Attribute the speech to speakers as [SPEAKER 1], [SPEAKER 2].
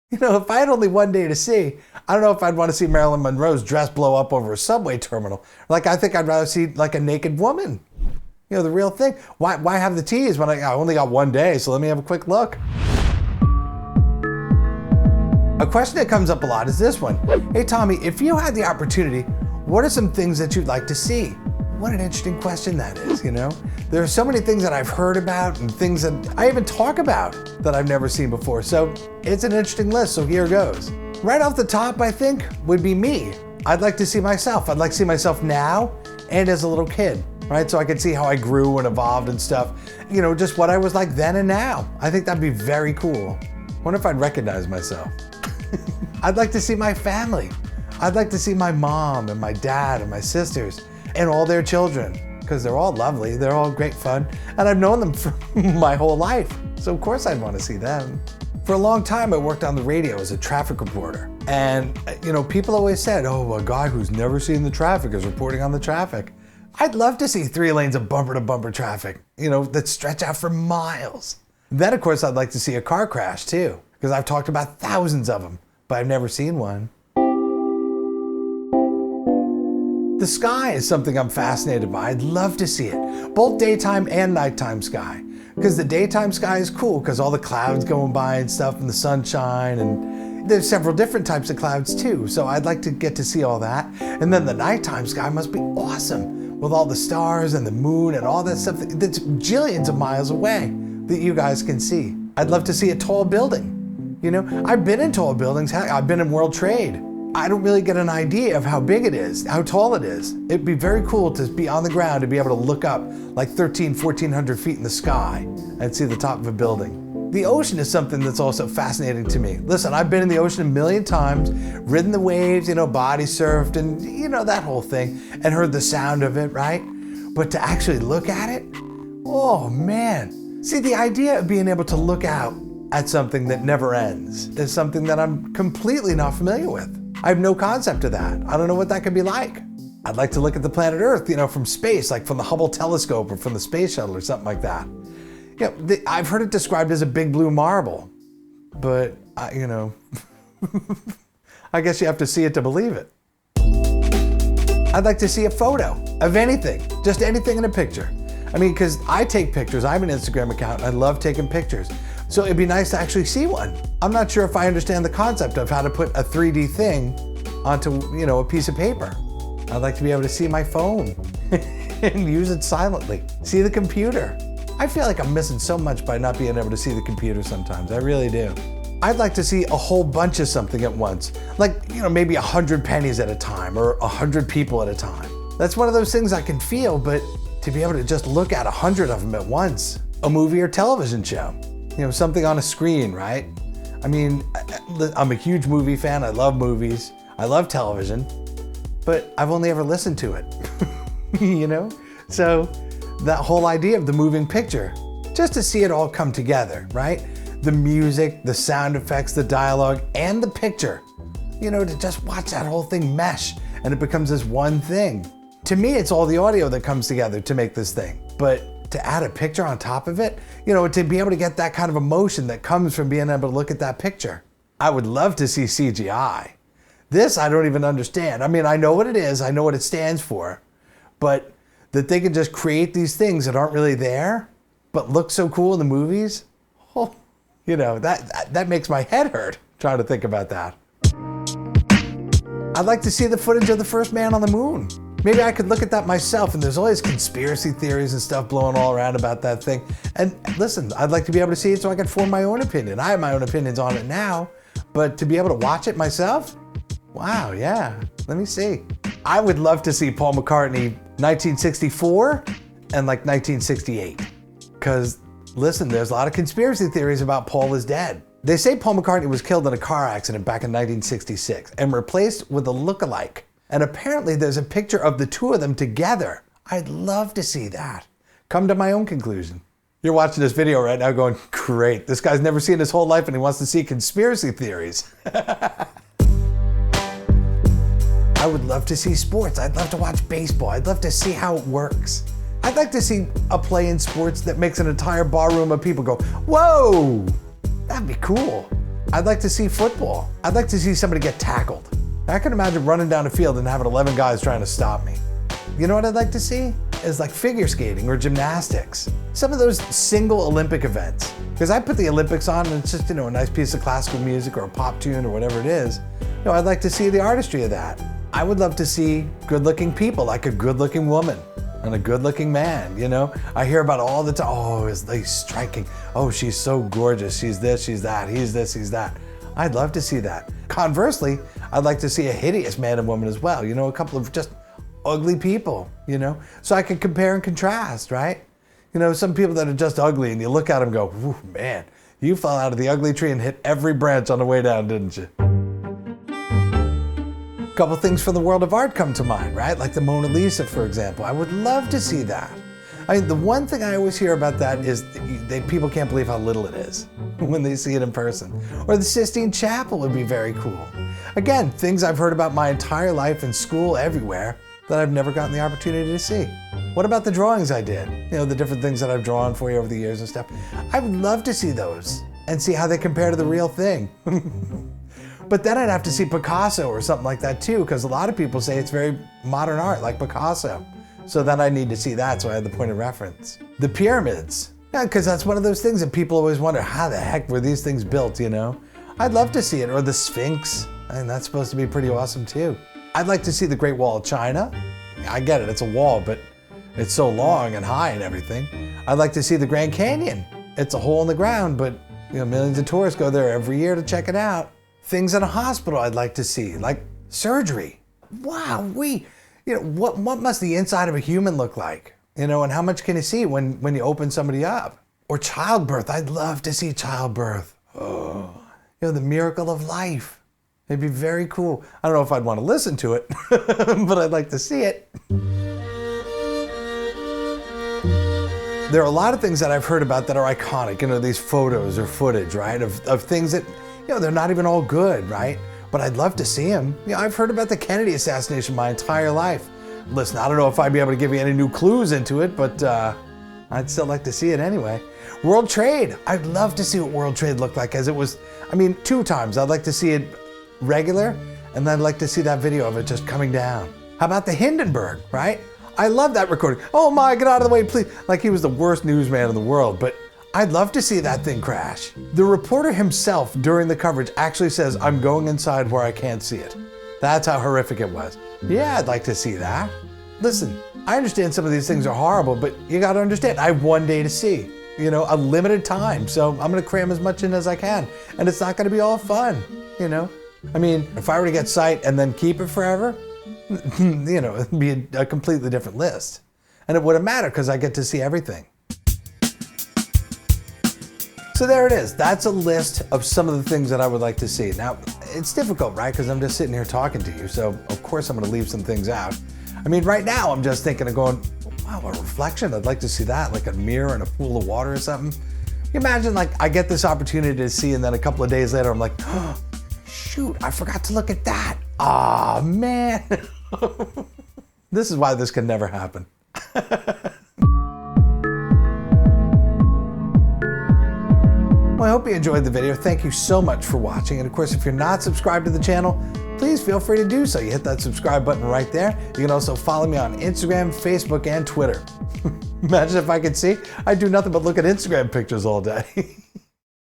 [SPEAKER 1] You know, if I had only one day to see, I don't know if I'd want to see Marilyn Monroe's dress blow up over a subway terminal. Like, I think I'd rather see like a naked woman. You know, the real thing. Why have the tease when I only got one day, so let me have a quick look. A question that comes up a lot is this one. Hey Tommy, if you had the opportunity, what are some things that you'd like to see? What an interesting question that is, you know? There are so many things that I've heard about and things that I even talk about that I've never seen before. So it's an interesting list, so here goes. Right off the top, I think, would be me. I'd like to see myself. I'd like to see myself now and as a little kid, right? So I could see how I grew and evolved and stuff. You know, just what I was like then and now. I think that'd be very cool. Wonder if I'd recognize myself. I'd like to see my family. I'd like to see my mom and my dad and my sisters and all their children, because they're all lovely, they're all great fun, and I've known them for my whole life, so of course I'd want to see them. For a long time, I worked on the radio as a traffic reporter, and you know, people always said, oh, a guy who's never seen the traffic is reporting on the traffic. I'd love to see 3 lanes of bumper-to-bumper traffic, you know, that stretch out for miles. Then, of course, I'd like to see a car crash, too, because I've talked about thousands of them, but I've never seen one. The sky is something I'm fascinated by. I'd love to see it, both daytime and nighttime sky. Because the daytime sky is cool because all the clouds going by and stuff and the sunshine, and there's several different types of clouds too. So I'd like to get to see all that. And then the nighttime sky must be awesome with all the stars and the moon and all that stuff that's jillions of miles away that you guys can see. I'd love to see a tall building. You know, I've been in tall buildings. Heck, I've been in World Trade. I don't really get an idea of how big it is, how tall it is. It'd be very cool to be on the ground, to be able to look up like 1,400 feet in the sky and see the top of a building. The ocean is something that's also fascinating to me. Listen, I've been in the ocean a million times, ridden the waves, you know, body surfed and, you know, that whole thing, and heard the sound of it, right? But to actually look at it, oh man. See, the idea of being able to look out at something that never ends is something that I'm completely not familiar with. I have no concept of that. I don't know what that could be like. I'd like to look at the planet Earth, you know, from space, like from the Hubble telescope or from the space shuttle or something like that. You know, I've heard it described as a big blue marble, but you know, I guess you have to see it to believe it. I'd like to see a photo of anything, just anything in a picture. I mean, because I take pictures. I have an Instagram account. I love taking pictures. So it'd be nice to actually see one. I'm not sure if I understand the concept of how to put a 3D thing onto, you know, a piece of paper. I'd like to be able to see my phone and use it silently. See the computer. I feel like I'm missing so much by not being able to see the computer sometimes. I really do. I'd like to see a whole bunch of something at once. Like, you know, maybe 100 pennies at a time or 100 people at a time. That's one of those things I can feel, but to be able to just look at 100 of them at once. A movie or television show. You know, something on a screen, right? I mean, I'm a huge movie fan. I love movies. I love television, but I've only ever listened to it, you know? So that whole idea of the moving picture, just to see it all come together, right? The music, the sound effects, the dialogue, and the picture, you know, to just watch that whole thing mesh and it becomes this one thing. To me, it's all the audio that comes together to make this thing, but to add a picture on top of it, you know, to be able to get that kind of emotion that comes from being able to look at that picture. I would love to see CGI. This I don't even understand. I mean, I know what it is, I know what it stands for, but that they can just create these things that aren't really there, but look so cool in the movies, oh, you know, that makes my head hurt trying to think about that. I'd like to see the footage of the first man on the moon. Maybe I could look at that myself, and there's always conspiracy theories and stuff blowing all around about that thing. And listen, I'd like to be able to see it so I can form my own opinion. I have my own opinions on it now, but to be able to watch it myself, wow, yeah, let me see. I would love to see Paul McCartney 1964 and like 1968. Because listen, there's a lot of conspiracy theories about Paul is dead. They say Paul McCartney was killed in a car accident back in 1966 and replaced with a lookalike. And apparently there's a picture of the two of them together. I'd love to see that. Come to my own conclusion. You're watching this video right now going, great, this guy's never seen his whole life and he wants to see conspiracy theories. I would love to see sports. I'd love to watch baseball. I'd love to see how it works. I'd like to see a play in sports that makes an entire bar room of people go, whoa, that'd be cool. I'd like to see football. I'd like to see somebody get tackled. I can imagine running down a field and having 11 guys trying to stop me. You know what I'd like to see? Is like figure skating or gymnastics. Some of those single Olympic events. Because I put the Olympics on and it's just, a nice piece of classical music or a pop tune or whatever it is. I'd like to see the artistry of that. I would love to see good-looking people, like a good-looking woman and a good-looking man, I hear about all the time, oh, is they striking? Oh, she's so gorgeous. She's this, she's that, he's this, he's that. I'd love to see that. Conversely, I'd like to see a hideous man and woman as well, a couple of just ugly people, so I could compare and contrast, right? Some people that are just ugly and you look at them and go, ooh, man, you fell out of the ugly tree and hit every branch on the way down, didn't you? A couple things from the world of art come to mind, right? Like the Mona Lisa, for example. I would love to see that. The one thing I always hear about that is that people can't believe how little it is when they see it in person. Or the Sistine Chapel would be very cool. Again, things I've heard about my entire life in school, everywhere, that I've never gotten the opportunity to see. What about the drawings I did? The different things that I've drawn for you over the years and stuff. I would love to see those and see how they compare to the real thing. But then I'd have to see Picasso or something like that too, because a lot of people say it's very modern art, like Picasso. So then I need to see that, so I had the point of reference. The pyramids. Yeah, because that's one of those things that people always wonder, how the heck were these things built, I'd love to see it. Or the Sphinx. That's supposed to be pretty awesome too. I'd like to see the Great Wall of China. I get it, it's a wall, but it's so long and high and everything. I'd like to see the Grand Canyon. It's a hole in the ground, but millions of tourists go there every year to check it out. Things in a hospital I'd like to see, like surgery. Wow, what must the inside of a human look like? And how much can you see when you open somebody up? Or childbirth, I'd love to see childbirth. Oh, the miracle of life. It'd be very cool. I don't know if I'd want to listen to it, but I'd like to see it. There are a lot of things that I've heard about that are iconic, these photos or footage, right, of things that, they're not even all good, right? But I'd love to see them. I've heard about the Kennedy assassination my entire life. Listen, I don't know if I'd be able to give you any new clues into it, but I'd still like to see it anyway. World Trade. I'd love to see what World Trade looked like as it was, 2 times. I'd like to see it regular, and then I'd like to see that video of it just coming down. How about the Hindenburg, right? I love that recording. Oh my, get out of the way, please. Like he was the worst newsman in the world, but I'd love to see that thing crash. The reporter himself during the coverage actually says, I'm going inside where I can't see it. That's how horrific it was. Yeah, I'd like to see that. Listen, I understand some of these things are horrible, but you gotta understand, I have one day to see, a limited time. So I'm gonna cram as much in as I can. And it's not gonna be all fun, If I were to get sight and then keep it forever, it'd be a completely different list. And it wouldn't matter because I get to see everything. So there it is. That's a list of some of the things that I would like to see. Now, it's difficult, right? Because I'm just sitting here talking to you. So, of course, I'm going to leave some things out. Right now, I'm just thinking of going, wow, a reflection. I'd like to see that, like a mirror in a pool of water or something. You imagine, I get this opportunity to see, and then a couple of days later, I'm like, oh, shoot, I forgot to look at that. Aw, man. This is why this can never happen. Well, I hope you enjoyed the video. Thank you so much for watching. And of course, if you're not subscribed to the channel, please feel free to do so. You hit that subscribe button right there. You can also follow me on Instagram, Facebook, and Twitter. Imagine if I could see. I do nothing but look at Instagram pictures all day.